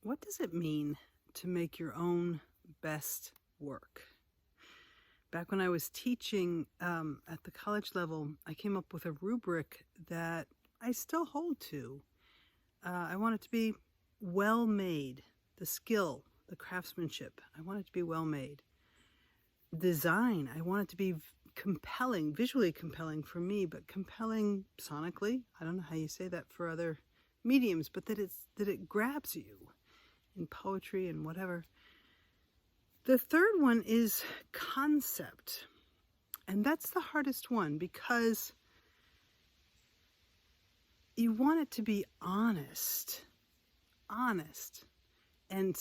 What does it mean to make your own best work? Back when I was teaching at the college level, I came up with a rubric that I still hold to. I want it to be well made, the skill, the craftsmanship. I want it to be well made. Design, I want it to be compelling, visually compelling for me, but compelling sonically. I don't know how you say that for other mediums, but that it grabs you in poetry and whatever. The third one is concept. And that's the hardest one because you want it to be honest and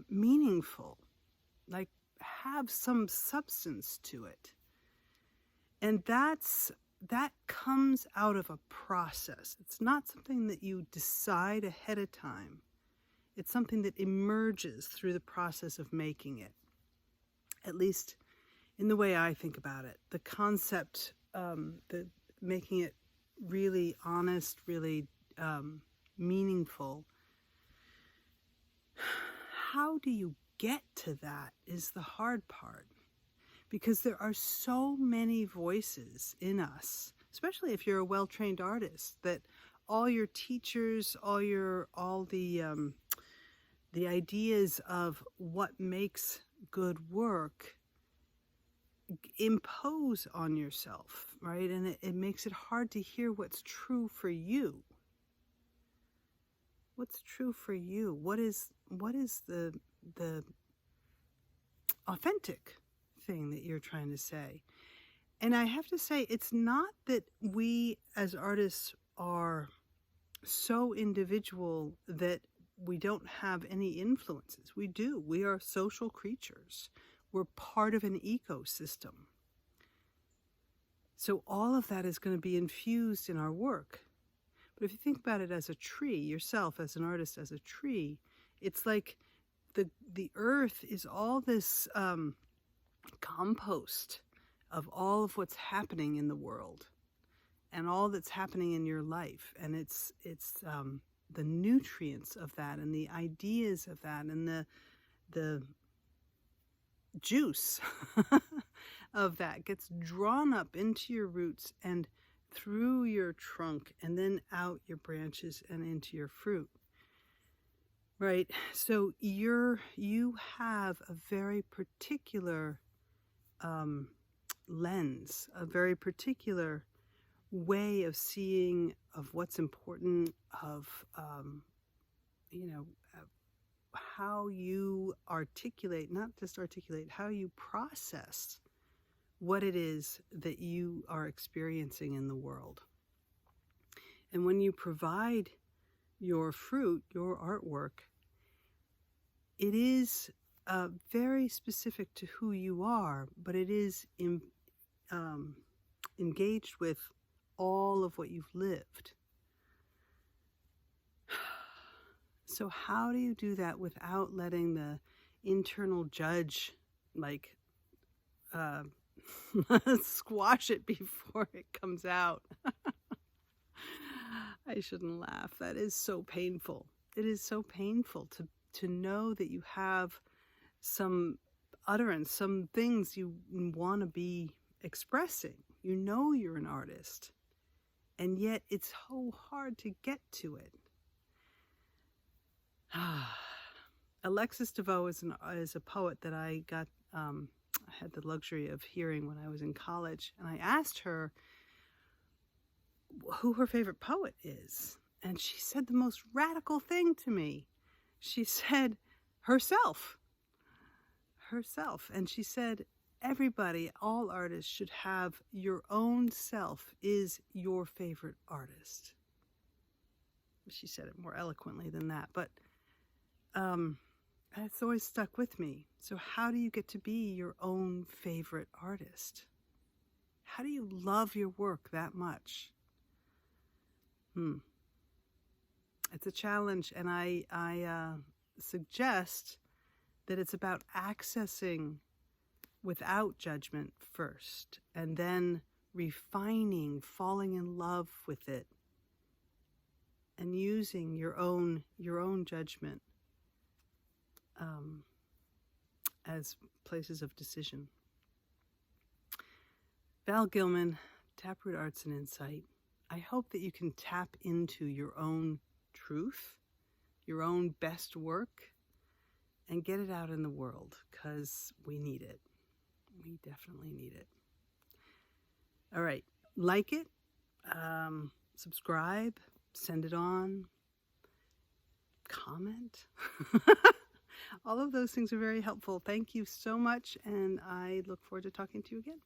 meaningful, like have some substance to it. And that comes out of a process. It's not something that you decide ahead of time. It's something that emerges through the process of making it, at least in the way I think about it. The concept, the making it really honest, really meaningful. How do you get to that is the hard part, because there are so many voices in us, especially if you're a well-trained artist, that all your teachers, all the ideas of what makes good work impose on yourself, right? And it makes it hard to hear what's true for you. What's true for you? What is the authentic thing that you're trying to say? And I have to say, it's not that we as artists are so individual that we don't have any influences. We do. We are social creatures. We're part of an ecosystem. So all of that is going to be infused in our work. But if you think about it as a tree, yourself as an artist as a tree, it's like the earth is all this compost of all of what's happening in the world and all that's happening in your life. And it's the nutrients of that and the ideas of that and the juice of that gets drawn up into your roots and through your trunk and then out your branches and into your fruit. Right? So you have a very particular lens, a very particular way of seeing of what's important, of how you articulate, not just articulate, how you process what it is that you are experiencing in the world. And when you provide your fruit, your artwork, it is very specific to who you are, but it is engaged with all of what you've lived. So how do you do that without letting the internal judge squash it before it comes out? I shouldn't laugh. That is so painful. It is so painful to know that you have some utterance, some things you want to be expressing. You know you're an artist, and yet it's so hard to get to it. Alexis DeVoe is a poet that I had the luxury of hearing when I was in college, and I asked her who her favorite poet is, and she said the most radical thing to me. She said herself, and she said, everybody, all artists should have your own self is your favorite artist. She said it more eloquently than that, but it's always stuck with me. So how do you get to be your own favorite artist? How do you love your work that much? It's a challenge, and I suggest that it's about accessing without judgment first, and then refining, falling in love with it, and using your own judgment as places of decision. Val Gilman, Taproot Arts and Insight. I hope that you can tap into your own truth, your own best work, and get it out in the world, because we need it. We definitely need it. All right, like it, subscribe, send it on, comment. All of those things are very helpful. Thank you so much, and I look forward to talking to you again.